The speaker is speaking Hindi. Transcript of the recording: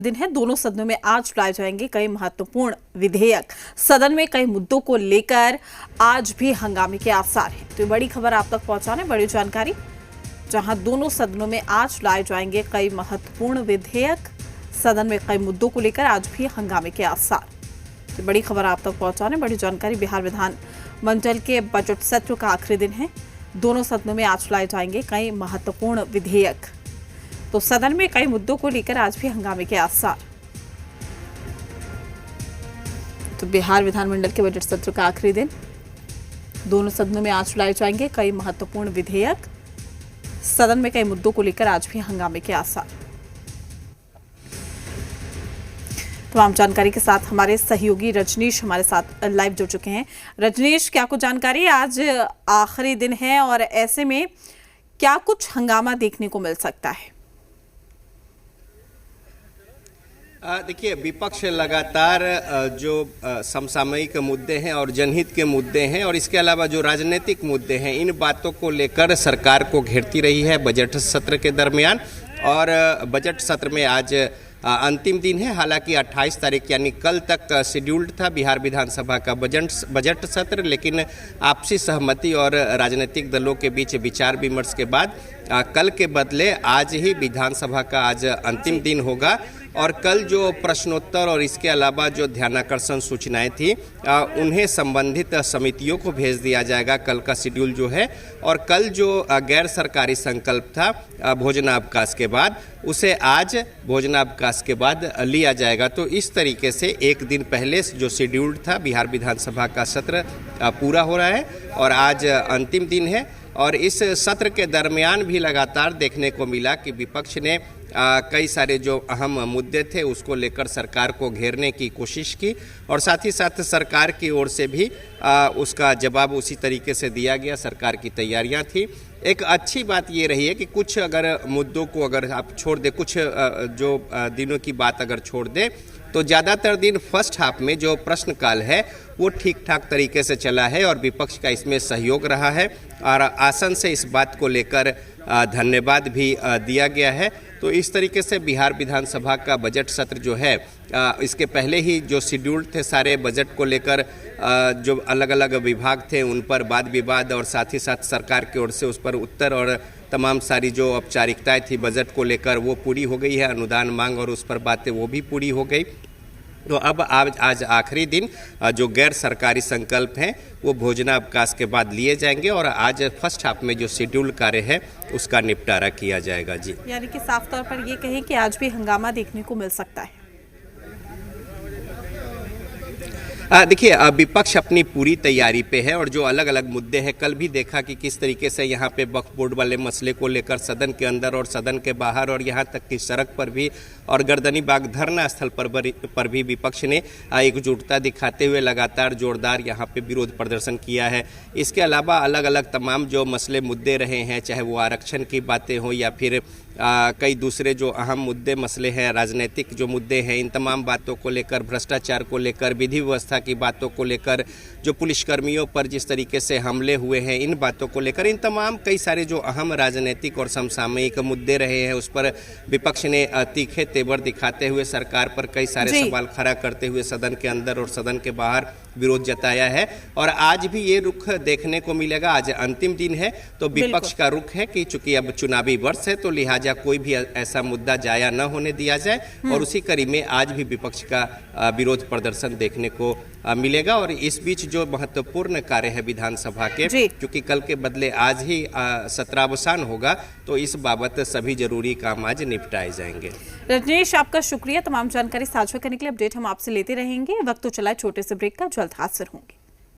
दिन है। दोनों सदनों में आज लाए जाएंगे कई महत्वपूर्ण विधेयक। सदन में कई मुद्दों को लेकर आज भी हंगामे के आसार हैं। तो ये बड़ी खबर आप तक पहुंचाने बड़ी जानकारी, जहां दोनों सदनों में आज लाए जाएंगे कई महत्वपूर्ण विधेयक। सदन में कई मुद्दों को लेकर आज भी हंगामे के आसार। तो बड़ी खबर आप तक पहुंचाने बड़ी जानकारी, बिहार विधान मंडल के बजट सत्र का आखिरी दिन है। दोनों सदनों में आज लाए जाएंगे कई महत्वपूर्ण विधेयक। तो सदन में कई मुद्दों को लेकर आज भी हंगामे के आसार। तो बिहार विधानमंडल के बजट सत्र का आखिरी दिन, दोनों सदनों में आज लाए जाएंगे कई महत्वपूर्ण विधेयक। सदन में कई मुद्दों को लेकर आज भी हंगामे के आसार। तमाम जानकारी के साथ हमारे सहयोगी रजनीश हमारे साथ लाइव जुड़ चुके हैं। रजनीश, क्या कुछ जानकारी? आज आखिरी दिन है और ऐसे में क्या कुछ हंगामा देखने को मिल सकता है? देखिए, विपक्ष लगातार जो समसामयिक मुद्दे हैं और जनहित के मुद्दे हैं और इसके अलावा जो राजनीतिक मुद्दे हैं, इन बातों को लेकर सरकार को घेरती रही है बजट सत्र के दरमियान। और बजट सत्र में आज अंतिम दिन है। हालांकि 28 तारीख यानी कल तक शेड्यूल्ड था बिहार विधानसभा का बजट सत्र, लेकिन आपसी सहमति और राजनीतिक दलों के बीच विचार विमर्श के बाद कल के बदले आज ही विधानसभा का आज अंतिम दिन होगा। और कल जो प्रश्नोत्तर और इसके अलावा जो ध्यानाकर्षण सूचनाएं थी उन्हें संबंधित समितियों को भेज दिया जाएगा। कल का शेड्यूल जो है, और कल जो गैर सरकारी संकल्प था भोजनावकाश के बाद, उसे आज भोजनावकाश के बाद लिया जाएगा। तो इस तरीके से एक दिन पहले जो शेड्यूल्ड था बिहार विधानसभा का सत्र पूरा हो रहा है और आज अंतिम दिन है। और इस सत्र के दरमियान भी लगातार देखने को मिला कि विपक्ष ने कई सारे जो अहम मुद्दे थे उसको लेकर सरकार को घेरने की कोशिश की और साथ ही साथ सरकार की ओर से भी उसका जवाब उसी तरीके से दिया गया। सरकार की तैयारियां थी। एक अच्छी बात ये रही है कि कुछ अगर मुद्दों को अगर आप छोड़ दे, कुछ जो दिनों की बात अगर छोड़ दे, तो ज़्यादातर दिन फर्स्ट हाफ में जो प्रश्नकाल है वो ठीक ठाक तरीके से चला है और विपक्ष का इसमें सहयोग रहा है और आसन से इस बात को लेकर धन्यवाद भी दिया गया है। तो इस तरीके से बिहार विधानसभा का बजट सत्र जो है, इसके पहले ही जो शेड्यूल थे सारे बजट को लेकर जो अलग अलग विभाग थे उन पर वाद विवाद और साथ ही साथ सरकार की ओर से उस पर उत्तर और तमाम सारी जो औपचारिकताएं थी बजट को लेकर वो पूरी हो गई है। अनुदान मांग और उस पर बातें वो भी पूरी हो गई। तो अब आज आखिरी दिन जो गैर सरकारी संकल्प हैं वो भोजनावकाश के बाद लिए जाएंगे और आज फर्स्ट हाफ में जो शेड्यूल कार्य है उसका निपटारा किया जाएगा। जी, यानी कि साफ तौर पर ये कहें कि आज भी हंगामा देखने को मिल सकता है। देखिए, विपक्ष अपनी पूरी तैयारी पे है और जो अलग अलग मुद्दे हैं, कल भी देखा कि किस तरीके से यहाँ पे वक्फ बोर्ड वाले मसले को लेकर सदन के अंदर और सदन के बाहर और यहाँ तक कि सड़क पर भी और गर्दनी बाग धरना स्थल पर भी विपक्ष ने एकजुटता दिखाते हुए लगातार जोरदार यहाँ पे विरोध प्रदर्शन किया है। इसके अलावा अलग अलग तमाम जो मसले मुद्दे रहे हैं, चाहे वो आरक्षण की बातें हो या फिर कई दूसरे जो अहम मुद्दे मसले हैं, राजनीतिक जो मुद्दे हैं, इन तमाम बातों को लेकर, भ्रष्टाचार को लेकर, विधि व्यवस्था की बातों को लेकर, जो पुलिसकर्मियों पर जिस तरीके से हमले हुए हैं, इन बातों को लेकर, इन तमाम कई सारे जो अहम राजनीतिक और समसामयिक मुद्दे रहे हैं उस पर विपक्ष ने तीखे तेवर दिखाते हुए सरकार पर कई सारे सवाल खड़ा करते हुए सदन के अंदर और सदन के बाहर विरोध जताया है। और आज भी ये रुख देखने को मिलेगा। आज अंतिम दिन है तो विपक्ष का रुख है कि चूंकि अब चुनावी वर्ष है तो लिहाजा कोई भी ऐसा मुद्दा जाया न होने दिया जाए और उसी कड़ी में आज भी विपक्ष का विरोध प्रदर्शन देखने को मिलेगा। और इस बीच जो महत्वपूर्ण कार्य है विधानसभा के, क्योंकि कल के बदले आज ही सत्रावसान होगा, तो इस बाबत सभी जरूरी काम आज निपटाए जाएंगे। रजनीश, आपका शुक्रिया तमाम जानकारी साझा करने के लिए। अपडेट हम आपसे लेते रहेंगे। वक्त तो चला छोटे से ब्रेक का, जल्द हाजिर होंगे।